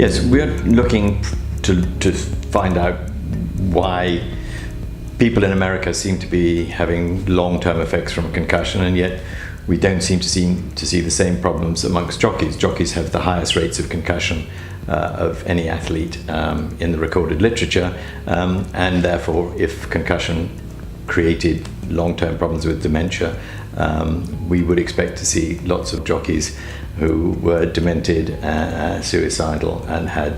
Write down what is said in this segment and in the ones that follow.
Yes, we're looking to find out why people in America seem to be having long-term effects from concussion, and yet we don't seem to see the same problems amongst jockeys. Jockeys have the highest rates of concussion of any athlete in the recorded literature, and therefore if concussion created long-term problems with dementia, we would expect to see lots of jockeys who were demented, suicidal, and had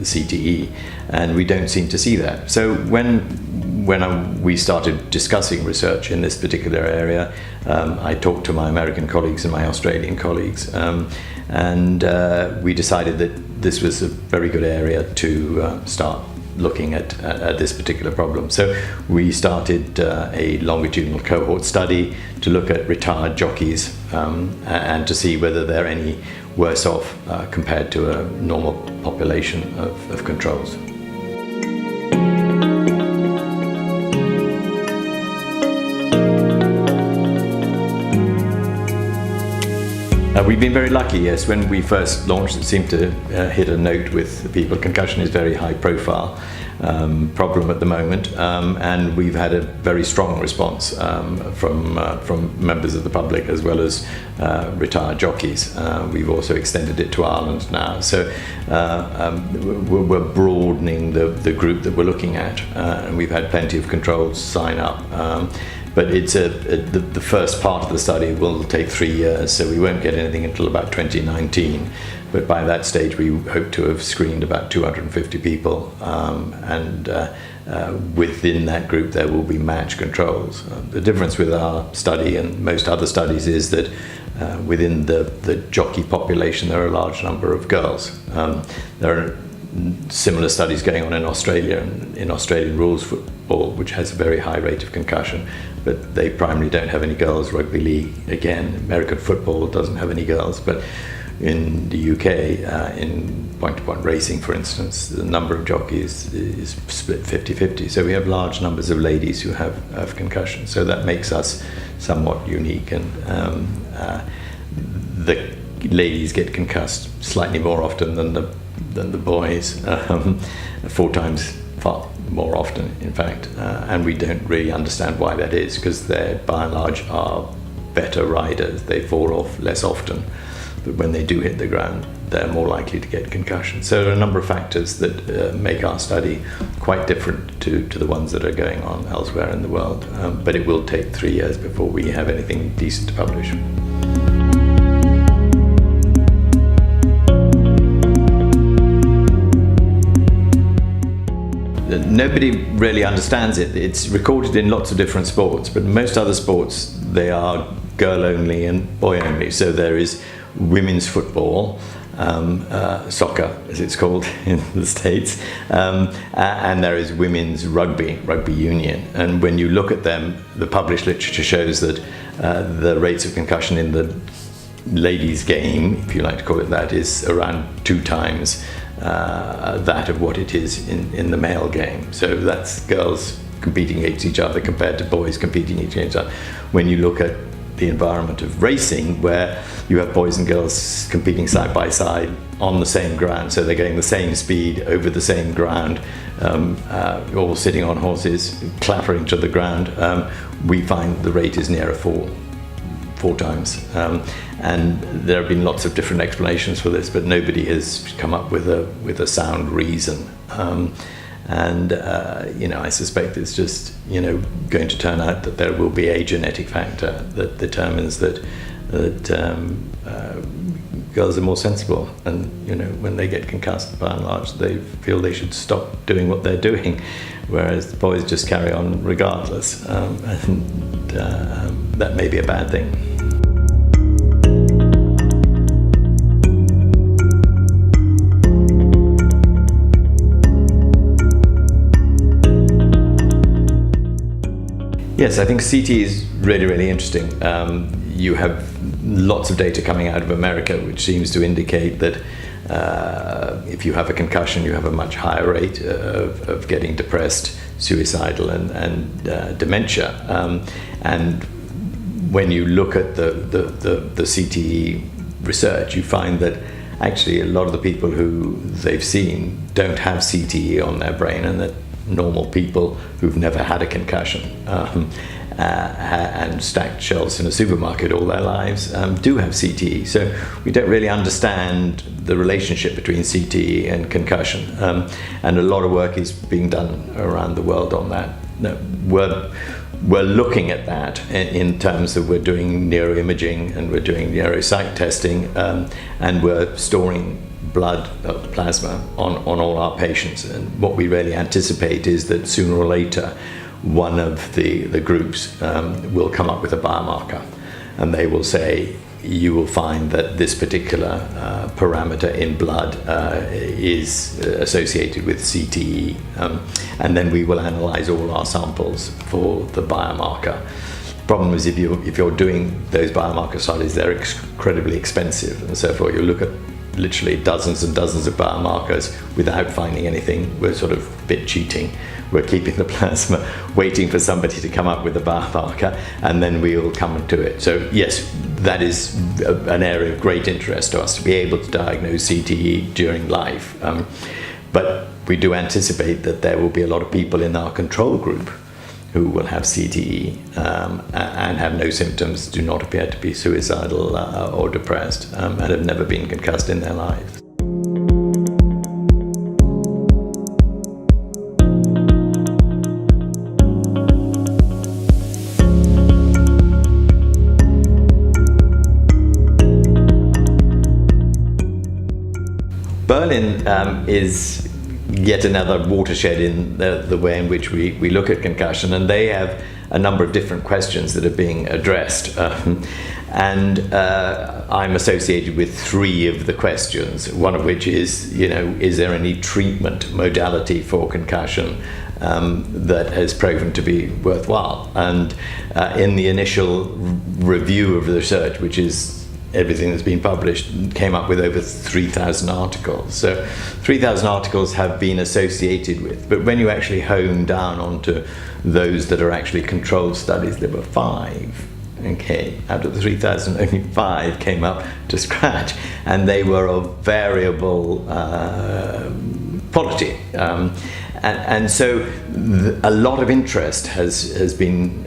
CTE, and we don't seem to see that. So when we started discussing research in this particular area, I talked to my American colleagues and my Australian colleagues, and we decided that this was a very good area to start looking at this particular problem. So we started a longitudinal cohort study to look at retired jockeys and to see whether they're any worse off compared to a normal population of controls. We've been very lucky, yes. When we first launched, it seemed to hit a note with people. Concussion is a very high profile problem at the moment, and we've had a very strong response from members of the public as well as retired jockeys. We've also extended it to Ireland now, so we're broadening the group that we're looking at, and we've had plenty of controls sign up. But it's the first part of the study will take 3 years, so we won't get anything until about 2019. But by that stage, we hope to have screened about 250 people, and within that group, there will be matched controls. The difference with our study and most other studies is that within the jockey population, there are a large number of girls. There are similar studies going on in Australia and in Australian rules football, which has a very high rate of concussion, but they primarily don't have any girls. Rugby league, again, American football doesn't have any girls, but in the UK, in point-to-point racing, for instance, the number of jockeys is split 50-50. So we have large numbers of ladies who have concussion. So that makes us somewhat unique, and the ladies get concussed slightly more often than the boys, 4 times far more often, in fact, and we don't really understand why that is, because they by and large are better riders. They fall off less often, but when they do hit the ground, they're more likely to get concussion. So there are a number of factors that make our study quite different to the ones that are going on elsewhere in the world, but it will take 3 years before we have anything decent to publish. Nobody really understands it. It's recorded in lots of different sports, but most other sports, they are girl only and boy only. So there is women's football, soccer as it's called in the States, and there is women's rugby union. And when you look at them, the published literature shows that the rates of concussion in the ladies' game, if you like to call it that, is around 2 times that of what it is in the male game. So that's girls competing against each other compared to boys competing against each other. When you look at the environment of racing, where you have boys and girls competing side by side on the same ground, so they're getting the same speed over the same ground, all sitting on horses, clattering to the ground, we find the rate is nearer 4 times. And there have been lots of different explanations for this, but nobody has come up with a sound reason. I suspect it's just going to turn out that there will be a genetic factor that determines that girls are more sensible, and when they get concussed, by and large, they feel they should stop doing what they're doing, whereas the boys just carry on regardless, and that may be a bad thing. Yes, I think CT is really, really interesting. You have lots of data coming out of America which seems to indicate that if you have a concussion, you have a much higher rate of getting depressed, suicidal, and dementia. And when you look at the CTE research, you find that actually a lot of the people who they've seen don't have CTE on their brain, and that normal people who've never had a concussion and stacked shelves in a supermarket all their lives do have CTE. So we don't really understand the relationship between CTE and concussion, and a lot of work is being done around the world on that. We're looking at that in terms of we're doing neuroimaging and we're doing neuropsych testing, and we're storing blood plasma on all our patients. And what we really anticipate is that sooner or later one of the groups will come up with a biomarker, and they will say, you will find that this particular parameter in blood is associated with CTE, and then we will analyze all our samples for the biomarker. The problem is if you're doing those biomarker studies, they're incredibly expensive, and so therefore you look at literally dozens and dozens of biomarkers without finding anything. We're sort of a bit cheating. We're keeping the plasma, waiting for somebody to come up with a biomarker, and then we'll come to it. So yes, that is an area of great interest to us, to be able to diagnose CTE during life. But we do anticipate that there will be a lot of people in our control group who will have CTE and have no symptoms, do not appear to be suicidal or depressed, and have never been concussed in their lives. Berlin is yet another watershed in the way in which we look at concussion, and they have a number of different questions that are being addressed. And I'm associated with 3 of the questions, one of which is, is there any treatment modality for concussion that has proven to be worthwhile? And in the initial review of the research, which is everything that's been published, came up with over 3,000 articles. So 3,000 articles have been associated with, but when you actually hone down onto those that are actually controlled studies, there were 5. Okay, out of the 3,000, only 5 came up to scratch, and they were of variable quality. And so a lot of interest has been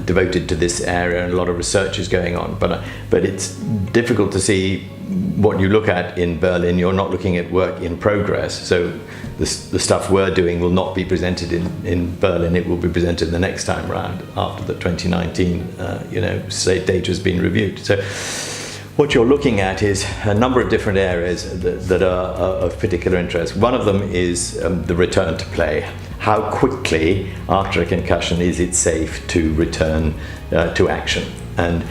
devoted to this area, and a lot of research is going on. But it's difficult to see what you look at in Berlin. You're not looking at work in progress. So the stuff we're doing will not be presented in Berlin. It will be presented the next time round after the 2019 state data has been reviewed. So what you're looking at is a number of different areas that are of particular interest. One of them is the return to play. How quickly after a concussion is it safe to return to action? And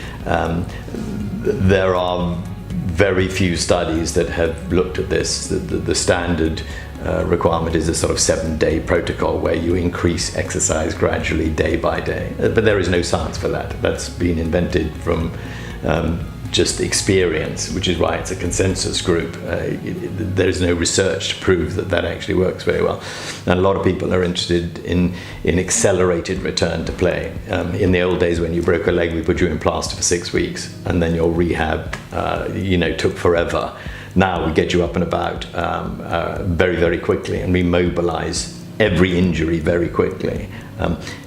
there are very few studies that have looked at this. The standard requirement is a sort of 7-day protocol where you increase exercise gradually day by day. But there is no science for that. That's been invented from just experience, which is why it's a consensus group. There's no research to prove that actually works very well. And a lot of people are interested in accelerated return to play. In the old days, when you broke a leg, we put you in plaster for 6 weeks, and then your rehab took forever. Now we get you up and about very, very quickly, and we mobilize every injury very quickly.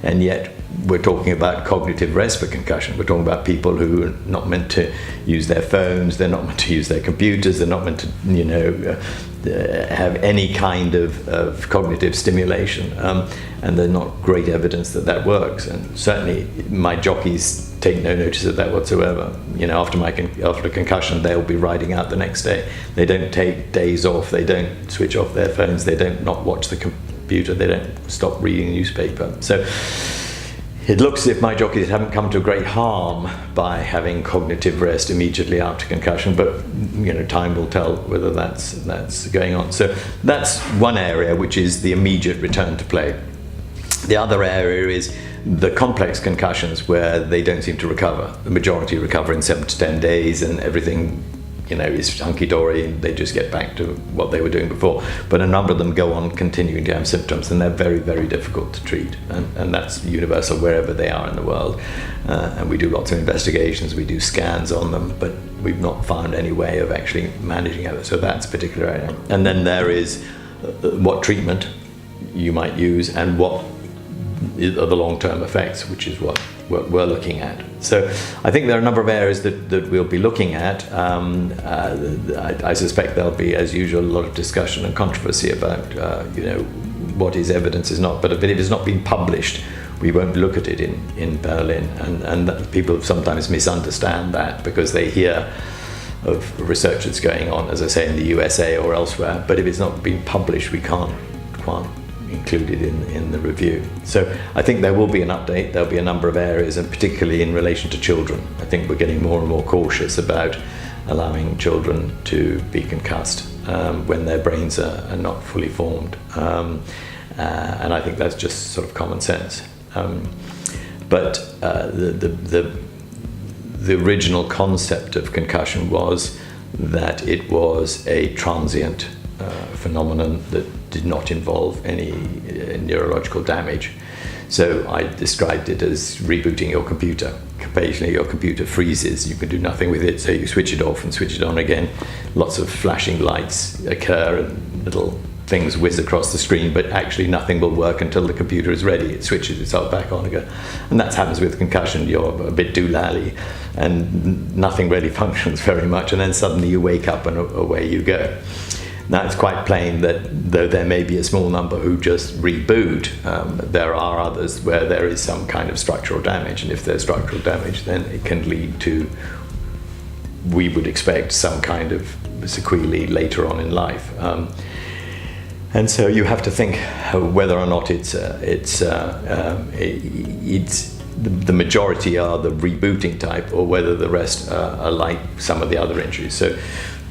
And yet we're talking about cognitive rest for concussion. We're talking about people who are not meant to use their phones, they're not meant to use their computers, they're not meant to have any kind of cognitive stimulation, and there's not great evidence that works. And certainly my jockeys take no notice of that whatsoever. After a concussion, they'll be riding out the next day. They don't take days off, they don't switch off their phones, they don't not watch the computer, they don't stop reading the newspaper. So it looks as if my jockeys haven't come to great harm by having cognitive rest immediately after concussion, but time will tell whether that's going on. So that's one area, which is the immediate return to play. The other area is the complex concussions, where they don't seem to recover. The majority recover in 7 to 10 days, and everything is hunky-dory and they just get back to what they were doing before. But a number of them go on continuing to have symptoms, and they're very, very difficult to treat. And that's universal wherever they are in the world. And we do lots of investigations, we do scans on them, but we've not found any way of actually managing it. So that's a particular area. And then there is what treatment you might use and what are the long-term effects, which is what we're looking at. So I think there are a number of areas that we'll be looking at. I suspect there'll be, as usual, a lot of discussion and controversy about what is evidence is not. But if it has not been published, we won't look at it in Berlin. And that people sometimes misunderstand that because they hear of research that's going on, as I say, in the USA or elsewhere. But if it's not been published, we can't include it in the review. So I think there will be an update. There'll be a number of areas, and particularly in relation to children. I think we're getting more and more cautious about allowing children to be concussed when their brains are not fully formed. And I think that's just sort of common sense. But the original concept of concussion was that it was a transient phenomenon that did not involve any neurological damage. So I described it as rebooting your computer. Occasionally your computer freezes, you can do nothing with it, so you switch it off and switch it on again. Lots of flashing lights occur and little things whiz across the screen, but actually nothing will work until the computer is ready. It switches itself back on again. And that happens with concussion. You're a bit doolally and nothing really functions very much, and then suddenly you wake up and away you go. Now, it's quite plain that though there may be a small number who just reboot, there are others where there is some kind of structural damage, and if there's structural damage, then it can lead to, we would expect, some kind of sequelae later on in life. And so you have to think whether or not it's the majority are the rebooting type, or whether the rest are like some of the other injuries. So,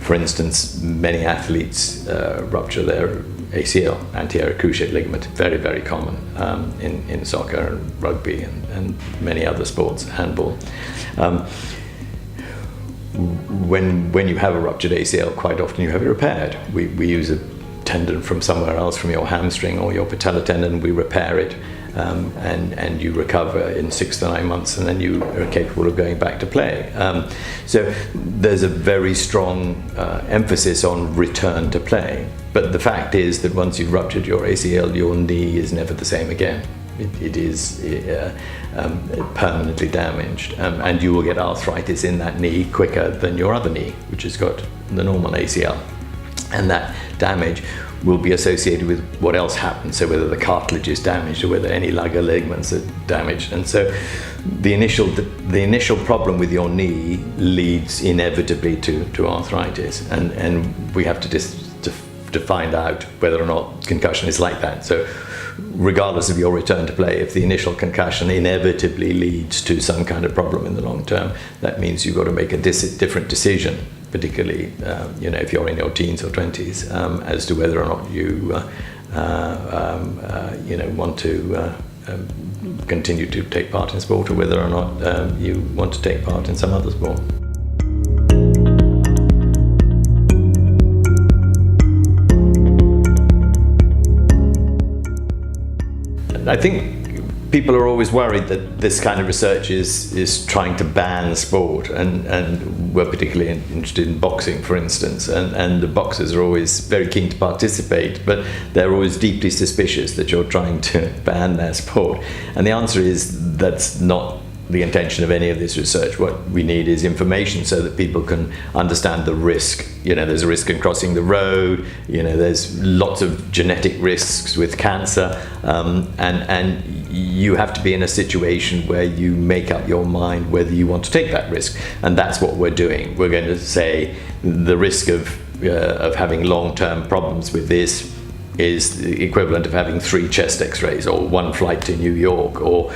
for instance, many athletes rupture their ACL, anterior cruciate ligament, very, very common in soccer and rugby and many other sports, handball. When you have a ruptured ACL, quite often you have it repaired. We use a tendon from somewhere else, from your hamstring or your patella tendon, we repair it, and you recover in 6 to 9 months, and then you are capable of going back to play. So there's a very strong emphasis on return to play. But the fact is that once you've ruptured your ACL, your knee is never the same again. It is permanently damaged, and you will get arthritis in that knee quicker than your other knee, which has got the normal ACL. And that damage will be associated with what else happens, so whether the cartilage is damaged or whether any lug or ligaments are damaged. And so the initial problem with your knee leads inevitably to arthritis, and we have to find out whether or not concussion is like that. So regardless of your return to play, if the initial concussion inevitably leads to some kind of problem in the long term, that means you've got to make a different decision, particularly if you're in your teens or 20s, as to whether or not you want to continue to take part in sport, or whether or not you want to take part in some other sport. I think people are always worried that this kind of research is trying to ban sport, and we're particularly interested in boxing, for instance, and the boxers are always very keen to participate, but they're always deeply suspicious that you're trying to ban their sport. And the answer is that's not the intention of any of this research. What we need is information so that people can understand the risk. There's a risk in crossing the road, there's lots of genetic risks with cancer, and you have to be in a situation where you make up your mind whether you want to take that risk. And that's what we're doing. We're going to say the risk of having long-term problems with this is the equivalent of having 3 chest x-rays or 1 flight to New York, or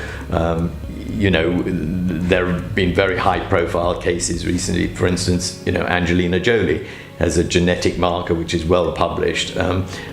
there have been very high-profile cases recently. For instance, Angelina Jolie has a genetic marker which is well published,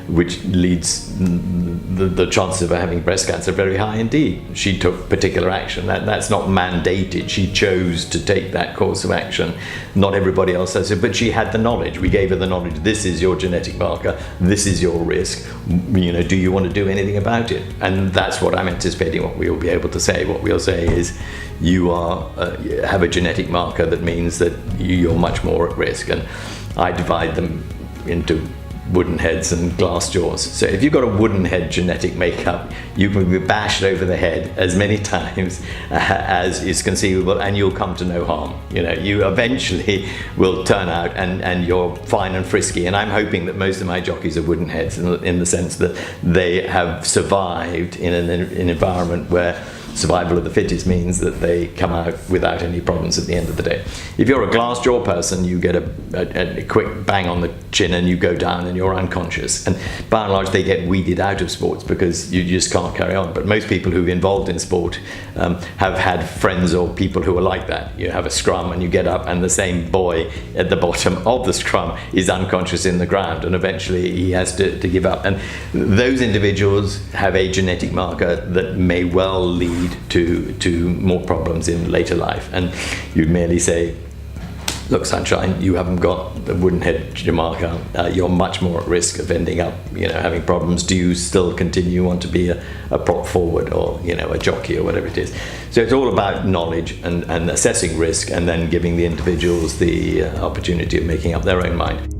which leads the chances of her having breast cancer very high indeed. She took particular action. That's not mandated. She chose to take that course of action. Not everybody else does it, but she had the knowledge. We gave her the knowledge. This is your genetic marker. This is your risk. You know, do you want to do anything about it? And that's what I'm anticipating. What we'll be able to say. What we'll say is, you have a genetic marker that means that you're much more at risk. And I divide them into wooden heads and glass jaws. So if you've got a wooden head genetic makeup, you can be bashed over the head as many times as is conceivable, and you'll come to no harm. You know, you eventually will turn out and you're fine and frisky. And I'm hoping that most of my jockeys are wooden heads in the sense that they have survived in an environment where survival of the fittest means that they come out without any problems at the end of the day. If you're a glass jaw person, you get a quick bang on the chin and you go down and you're unconscious. And by and large, they get weeded out of sports because you just can't carry on. But most people who are involved in sport have had friends or people who are like that. You have a scrum and you get up and the same boy at the bottom of the scrum is unconscious in the ground, and eventually he has to give up. And those individuals have a genetic marker that may well lead to more problems in later life. And you merely say, look, sunshine, you haven't got the wooden head marker, you're much more at risk of ending up, you know, having problems. Do you still continue on to be a prop forward, or, you know, a jockey, or whatever it is? So it's all about knowledge and assessing risk, and then giving the individuals the opportunity of making up their own mind.